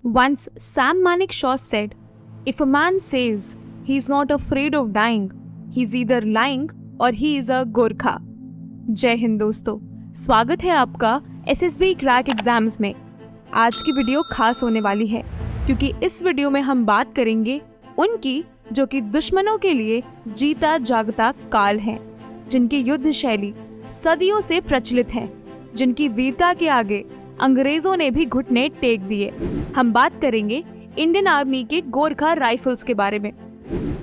Once Sam Manekshaw said, "If a man says he is not afraid of dying, he is either lying or he is a Gorkha." जय हिंद दोस्तों, स्वागत है आपका SSB crack exams में। आज की video खास होने वाली है क्योंकि इस वीडियो में हम बात करेंगे उनकी जो कि दुश्मनों के लिए जीता जागता काल है, जिनकी युद्ध शैली सदियों से प्रचलित है, जिनकी वीरता के आगे अंग्रेजों ने भी घुटने टेक दिए। हम बात करेंगे इंडियन आर्मी के गोरखा राइफल्स के बारे में।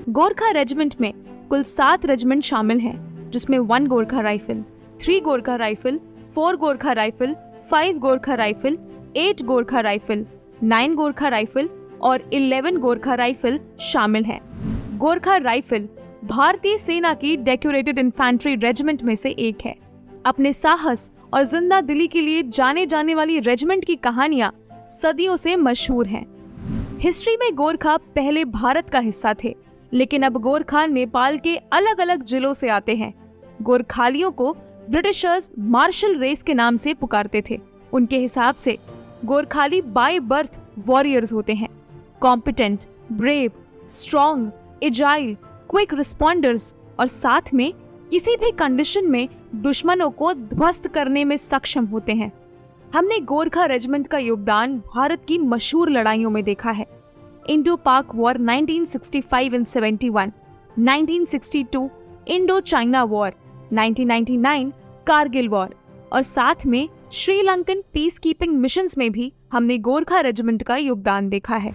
गोरखा रेजिमेंट में कुल 7 रेजिमेंट शामिल हैं, जिसमें 1 Gorkha rifle, 3 Gorkha rifle, 4 Gorkha rifle, 5 Gorkha rifle, 8 Gorkha rifle, 9 Gorkha rifle और 11 गोरखा राइफल शामिल हैं। गोरखा राइफल भारतीय सेना की डेकोरेटेड इन्फेंट्री रेजिमेंट में से एक है। अपने साहस और जिंदा दिली के लिए जाने जाने वाली रेजिमेंट की कहानियां सदियों से मशहूर हैं। हिस्ट्री में गोरखा पहले भारत का हिस्सा थे, लेकिन अब गोरखा नेपाल के अलग अलग जिलों से आते हैं। गोरखालियों को ब्रिटिशर्स मार्शल रेस के नाम से पुकारते थे। उनके हिसाब से गोरखाली बाय बर्थ वॉरियर्स होते हैं, competent, brave, strong, agile, quick responders और साथ में किसी भी कंडीशन में दुश्मनों को ध्वस्त करने में सक्षम होते हैं। हमने गोरखा रेजिमेंट का योगदान भारत की मशहूर लड़ाइयों में देखा है। इंडो पाक war 1965 and 71, 1962 Indo China war, 1999 Kargil war और साथ में श्रीलंकन पीस कीपिंग मिशंस में भी हमने गोरखा रेजिमेंट का योगदान देखा है।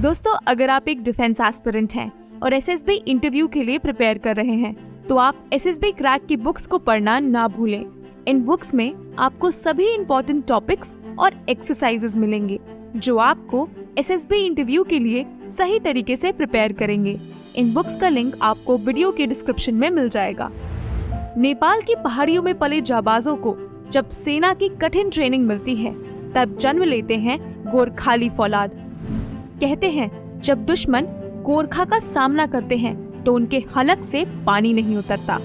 दोस्तों, अगर आप एक डिफेंस एस्पिरेंट हैं और एसएसबी इंटरव्यू के लिए प्रिपेयर कर रहे हैं तो आप एसएसबी क्रैक की बुक्स को पढ़ना ना भूलें। इन बुक्स में आपको सभी इंपॉर्टेंट टॉपिक्स और एक्सरसाइजेस मिलेंगे जो आपको एसएसबी इंटरव्यू के लिए सही तरीके से प्रिपेयर करेंगे। इन बुक्स का लिंक आपको वीडियो के डिस्क्रिप्शन में मिल जाएगा। नेपाल की पहाड़ियों में पले जाबाजों को जब सेना की कठिन ट्रेनिंग मिलती है तब जन्म लेते हैं गोरखाली फौलाद। कहते हैं जब दुश्मन गोरखा का सामना करते हैं तो उनके हलक से पानी नहीं उतरता।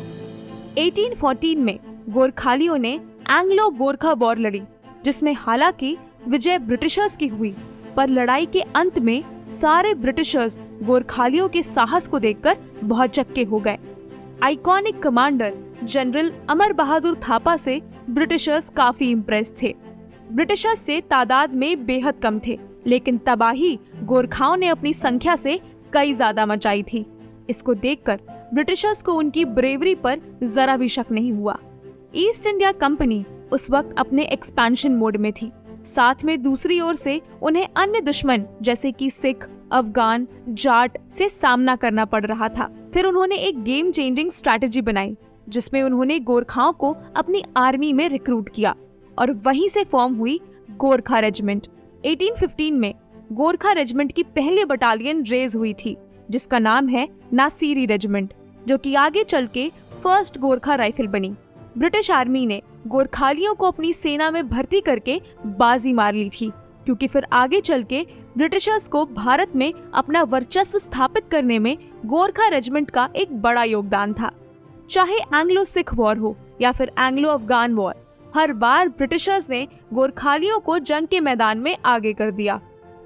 1814 में गोरखालियों ने एंग्लो गोरखा वॉर लड़ी, जिसमें हालांकि विजय ब्रिटिशर्स की हुई, पर लड़ाई के अंत में सारे ब्रिटिशर्स गोरखालियों के साहस को देखकर भौचक्के हो गए। Iconic commander general Amar Bahadur Thapa से ब्रिटिशर्स काफी इम्प्रेस थे। ब्रिटिशर्स से तादाद में बेहद कम थे, लेकिन तबाही गोरखाओं ने अपनी संख्या से कई ज्यादा मचाई थी। इसको देखकर ब्रिटिशर्स को उनकी ब्रेवरी पर जरा भी शक नहीं हुआ। ईस्ट इंडिया कंपनी उस वक्त अपने एक्सपेंशन मोड में थी। साथ में दूसरी ओर से उन्हें अन्य दुश्मन जैसे कि सिख, अफगान, जाट से सामना करना पड़ रहा था। फिर उन्होंने एक गेम चेंजिंग स्ट्रैटेजी बनाई, जिसमें उन्होंने गोरखाओं को अपनी आर्मी में रिक्रूट किया और वहीं से फॉर्म हुई गोरखा रेजिमेंट। 1815 में गोरखा रेजिमेंट की पहली बटालियन रेज हुई थी, जिसका नाम है नासिरी रेजिमेंट, जो कि आगे चल के 1st गोरखा राइफल बनी। ब्रिटिश आर्मी ने गोरखालियों को अपनी सेना में भर्ती करके बाजी मार ली थी, क्योंकि फिर आगे चल के ब्रिटिशर्स को भारत में अपना वर्चस्व स्थापित करने में गोरखा रेजिमेंट का एक बड़ा योगदान था। चाहे एंग्लो सिख वॉर हो या फिर एंग्लो अफगान वॉर, हर बार ब्रिटिशर्स ने गोरखालियों को जंग के मैदान में आगे कर दिया।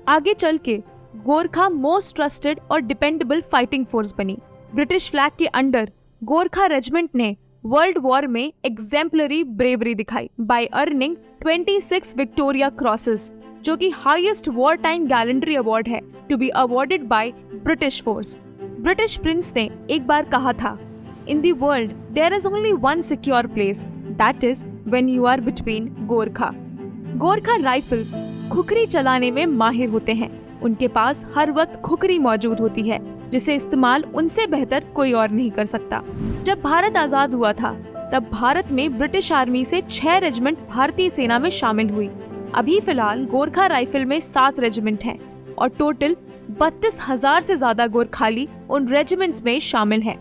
आगे चल के गोरखा मोस्ट ट्रस्टेड और डिपेंडेबल फाइटिंग फोर्स बनी। ब्रिटिश फ्लैग के अंडर गोरखा रेजिमेंट ने वर्ल्ड वॉर में एग्जेम्पलरी ब्रेवरी दिखाई बाय अर्निंग 26 विक्टोरिया क्रॉसेस, जो कि highest war time gallantry award है to be awarded by British force. British prince ने एक बार कहा था, in the world there is only one secure place, that is when you are between Gorkha. Gorkha rifles khukri चलाने में माहिर होते हैं। उनके पास हर वक्त खुखरी मौजूद होती है, जिसे इस्तेमाल उनसे बेहतर कोई और नहीं कर सकता। जब भारत आजाद हुआ था तब भारत में ब्रिटिश आर्मी से 6 रेजिमेंट भारतीय सेना में शामिल हुई। अभी फिलहाल गोरखा राइफल में 7 रेजिमेंट हैं और टोटल 32,000 से ज्यादा गोरखाली उन रेजिमेंट्स में शामिल हैं।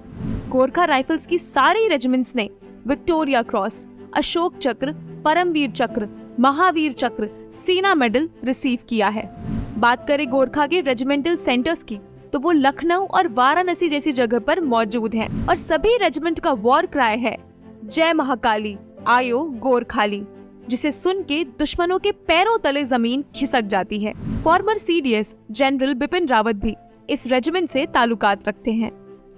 गोरखा राइफल्स की सारी रेजिमेंट्स ने विक्टोरिया क्रॉस, अशोक चक्र, परमवीर चक्र, महावीर चक्र, सेना मेडल रिसीव किया है। बात करें गोरखा के रेजिमेंटल सेंटर्स की तो वो लखनऊ और वाराणसी जैसी जगह पर मौजूद हैं और सभी रेजिमेंट का वॉर क्राई है, जय महाकाली आयो गोरखाली। जिसे सुन के दुश्मनों के पैरों तले जमीन खिसक जाती है। Farmer CDS general Bipin Rawat भी इस रेजिमेंट से ताल्लुकात रखते हैं।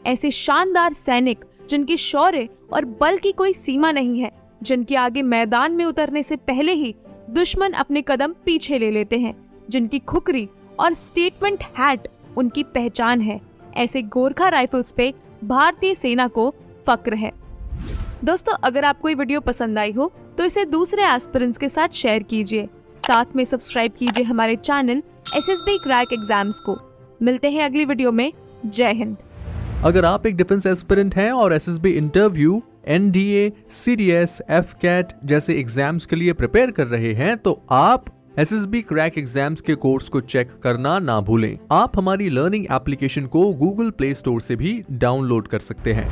ऐसे शानदार सैनिक जिनके शौर्य और बल की कोई सीमा नहीं है, जिनके आगे मैदान में उतरने से पहले ही दुश्मन अपने कदम पीछे ले लेते हैं, जिनकी खुकरी और स्टेटमेंट हैट उनकी पहचान है, ऐसे गोरखा राइफल्स पे भारतीय सेना को फक्र है। दोस्तों, अगर आपको ये वीडियो पसंद आई हो तो इसे दूसरे एस्पिरेंट्स के साथ शेयर कीजिए। साथ में सब्सक्राइब कीजिए हमारे चैनल एसएसबी क्रैक एग्जाम्स को। मिलते हैं अगली वीडियो में। जय हिंद। अगर आप एक डिफेंस एस्पिरेंट हैं और SSB interview, NDA, CDS, AFCAT जैसे एग्जाम्स के लिए प्रिपेयर कर रहे हैं तो आप एसएसबी क्रैक एग्जाम्स के कोर्स को चेक करना ना भूलें। आप हमारी लर्निंग एप्लीकेशन को गूगल प्ले स्टोर से भी डाउनलोड कर सकते हैं।